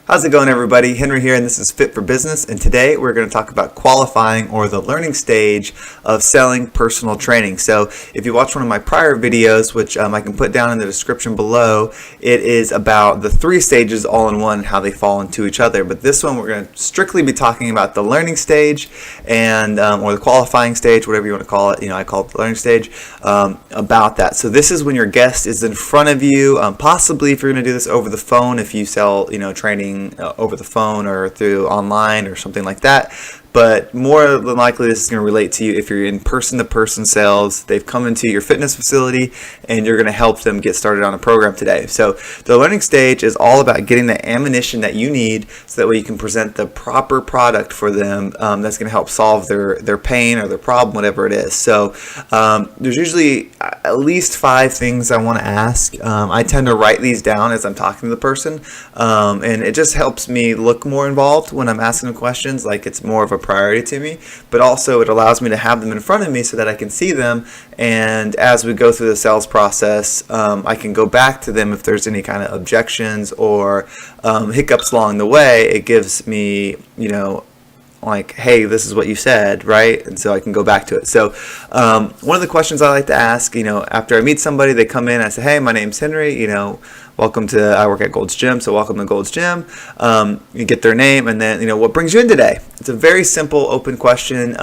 How's it going, everybody? Henry here, and this is Fit for Business, and today we're going to talk about qualifying, or the learning stage of selling personal training. So if you watch one of my prior videos, which I can put down in the description below, it is about the 3 stages all in one and how they fall into each other. But this one we're going to strictly be talking about the learning stage and or the qualifying stage, whatever you want to call it. I call it the learning stage, about that. So this is when your guest is in front of you, possibly if you're going to do this over the phone, if you sell training over the phone or through online or something like that. But more than likely, this is going to relate to you if you're in person-to-person sales. They've come into your fitness facility and you're going to help them get started on a program today. So the learning stage is all about getting the ammunition that you need so that way you can present the proper product for them that's going to help solve their pain or their problem, whatever it is. So there's usually at least 5 things I want to ask. I tend to write these down as I'm talking to the person, and it just helps me look more involved when I'm asking them questions, like it's more of a priority to me, but also it allows me to have them in front of me so that I can see them, and as we go through the sales process, I can go back to them if there's any kind of objections or hiccups along the way. It gives me, like, hey, this is what you said, right? And so I can go back to it. So one of the questions I like to ask, after I meet somebody, they come in, I say, hey, my name's Henry, welcome to, I work at Gold's Gym, so welcome to Gold's Gym. You get their name, and then, what brings you in today? It's a very simple, open question.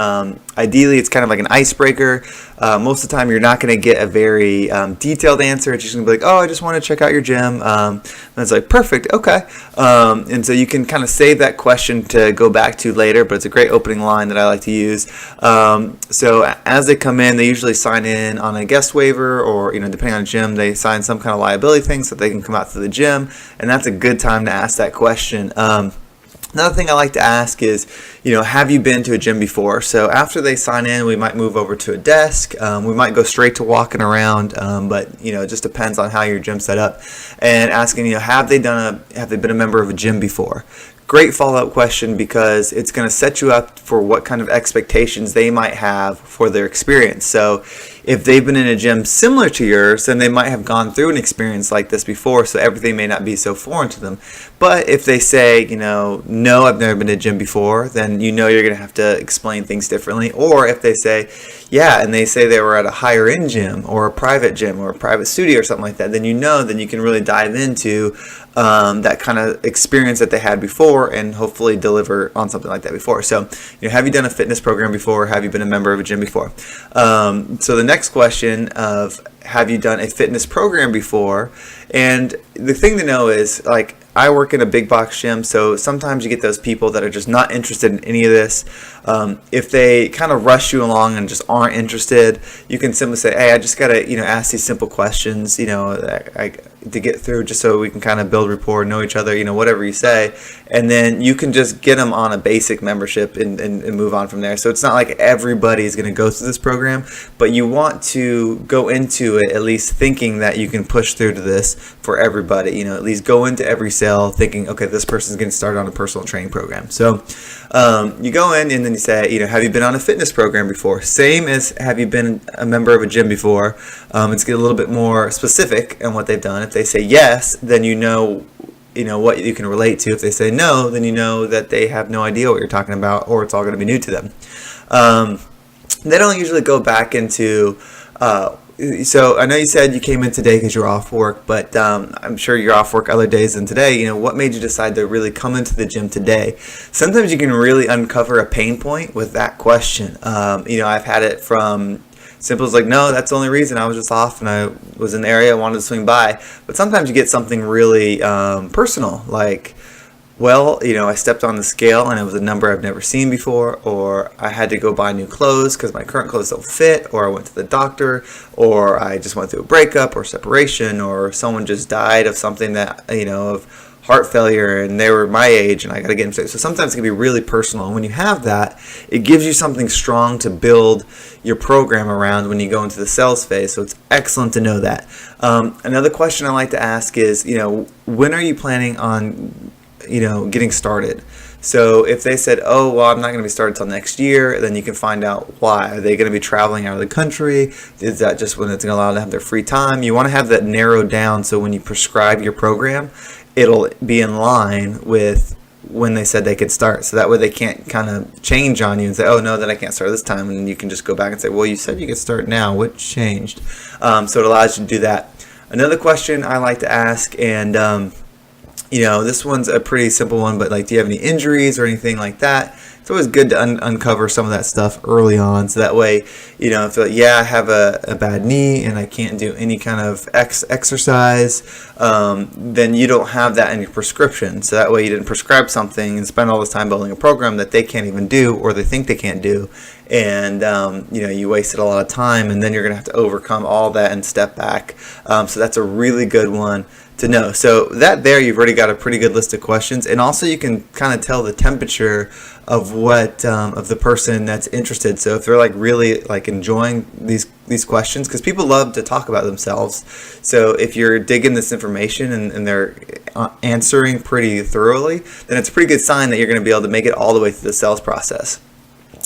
Ideally, it's kind of like an icebreaker. Most of the time, you're not going to get a very detailed answer. It's just going to be like, oh, I just want to check out your gym. And it's like, perfect, okay. And so you can kind of save that question to go back to later, but it's a great opening line that I like to use. So as they come in, they usually sign in on a guest waiver, or, depending on the gym, they sign some kind of liability thing so that they can come out to the gym, and that's a good time to ask that question. Another thing I like to ask is, have you been to a gym before? So after they sign in, we might move over to a desk. We might go straight to walking around, but it just depends on how your gym's set up. And asking, have they been a member of a gym before? Great follow-up question, because it's going to set you up for what kind of expectations they might have for their experience. So if they've been in a gym similar to yours, then they might have gone through an experience like this before, so everything may not be so foreign to them. But if they say, no, I've never been to a gym before, then you're going to have to explain things differently. Or if they say, yeah, and they say they were at a higher end gym or a private gym or a private studio or something like that, then then you can really dive into that kind of experience that they had before and hopefully deliver on something like that before. So, have you done a fitness program before? Have you been a member of a gym before? So the next question of, have you done a fitness program before? And the thing to know is, like, I work in a big box gym, so sometimes you get those people that are just not interested in any of this. If they kind of rush you along and just aren't interested, you can simply say, hey, I just got to, ask these simple questions, to get through, just so we can kind of build rapport, know each other, whatever you say. And then you can just get them on a basic membership and move on from there. So it's not like everybody's going to go through this program, but you want to go into it at least thinking that you can push through to this for everybody. At least go into every sale thinking, okay, this person's getting started on a personal training program. So you go in and then you say, have you been on a fitness program before? Same as, have you been a member of a gym before? It's get a little bit more specific in what they've done. If they say yes, then what you can relate to. If they say no, then that they have no idea what you're talking about, or it's all going to be new to them. They don't usually go back into so I know you said you came in today because you're off work, but I'm sure you're off work other days than today. What made you decide to really come into the gym today? Sometimes you can really uncover a pain point with that question. I've had it from simple as like, no, that's the only reason. I was just off and I was in the area, I wanted to swing by. But sometimes you get something really personal, like, well, I stepped on the scale and it was a number I've never seen before, or I had to go buy new clothes because my current clothes don't fit, or I went to the doctor, or I just went through a breakup or separation, or someone just died of something that, of heart failure, and they were my age and I got to get them safe. So sometimes it can be really personal. And when you have that, it gives you something strong to build your program around when you go into the sales phase. So it's excellent to know that. Another question I like to ask is, when are you planning on getting started? So if they said, oh, well, I'm not going to be started till next year, then you can find out why. Are they going to be traveling out of the country? Is that just when it's going to allow them to have their free time? You want to have that narrowed down so when you prescribe your program, it'll be in line with when they said they could start. So that way they can't kind of change on you and say, oh no, then I can't start this time. And you can just go back and say, well, you said you could start now. What changed? So it allows you to do that. Another question I like to ask, and this one's a pretty simple one, but like, do you have any injuries or anything like that? It's always good to uncover some of that stuff early on, so that way, if I have a bad knee and I can't do any kind of exercise, then you don't have that in your prescription. So that way you didn't prescribe something and spend all this time building a program that they can't even do, or they think they can't do, and you wasted a lot of time, and then you're going to have to overcome all that and step back. So that's a really good one to know. So that there, you've already got a pretty good list of questions, and also you can kind of tell the temperature of what of the person that's interested. So if they're like really like enjoying these questions, because people love to talk about themselves. So if you're digging this information and they're answering pretty thoroughly, then it's a pretty good sign that you're going to be able to make it all the way through the sales process.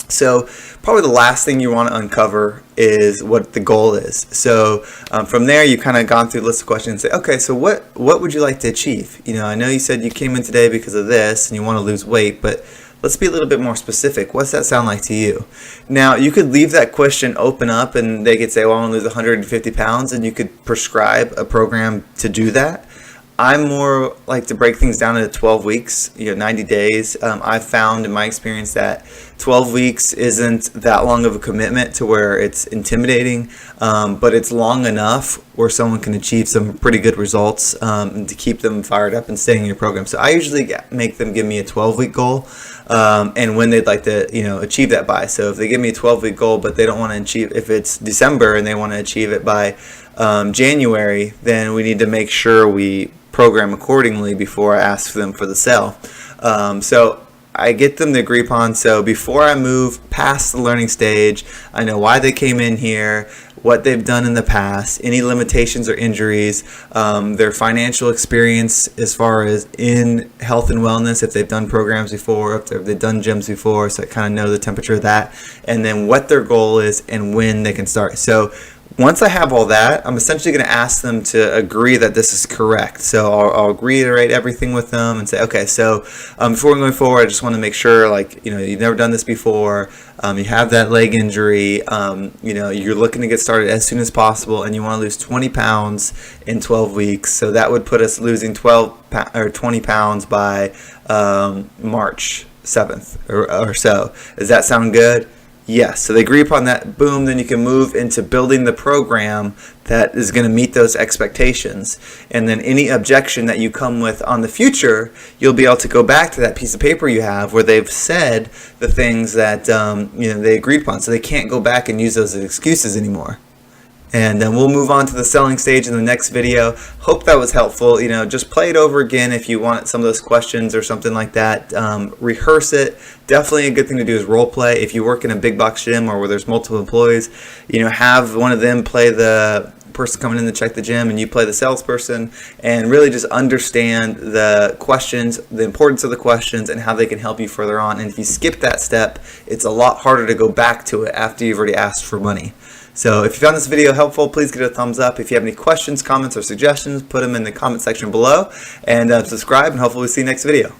So probably the last thing you want to uncover is what the goal is. So from there, you've kind of gone through the list of questions and say, okay, so what would you like to achieve? I know you said you came in today because of this and you want to lose weight, but let's be a little bit more specific. What's that sound like to you? Now, you could leave that question open up and they could say, well, I want to lose 150 pounds, and you could prescribe a program to do that. I'm more like to break things down into 12 weeks, 90 days. I've found in my experience that 12 weeks isn't that long of a commitment to where it's intimidating, but it's long enough where someone can achieve some pretty good results and to keep them fired up and staying in your program. So I usually make them give me a 12-week goal and when they'd like to achieve that by. So if they give me a 12-week goal, but they don't want to achieve, if it's December and they want to achieve it by January, then we need to make sure we program accordingly before I ask them for the sale. So I get them to agree upon. So before I move past the learning stage, I know why they came in here, what they've done in the past, any limitations or injuries, their financial experience as far as in health and wellness, if they've done programs before, if they've done gyms before, so I kind of know the temperature of that, and then what their goal is and when they can start. So once I have all that, I'm essentially going to ask them to agree that this is correct. So I'll reiterate everything with them and say, okay, so before going forward, I just want to make sure, you've never done this before, you have that leg injury, you're looking to get started as soon as possible, and you want to lose 20 pounds in 12 weeks. So that would put us losing 20 pounds by March 7th or so. Does that sound good? Yes, so they agree upon that, boom, then you can move into building the program that is going to meet those expectations. And then any objection that you come with on the future, you'll be able to go back to that piece of paper you have where they've said the things that they agreed upon. So they can't go back and use those as excuses anymore. And then we'll move on to the selling stage in the next video. Hope that was helpful. Just play it over again if you want some of those questions or something like that. Rehearse it. Definitely a good thing to do is role play. If you work in a big box gym or where there's multiple employees, have one of them play the person coming in to check the gym and you play the salesperson, and really just understand the questions, the importance of the questions, and how they can help you further on. And if you skip that step, it's a lot harder to go back to it after you've already asked for money. So if you found this video helpful, please give it a thumbs up. If you have any questions, comments, or suggestions, put them in the comment section below, and subscribe, and hopefully we'll see you next video.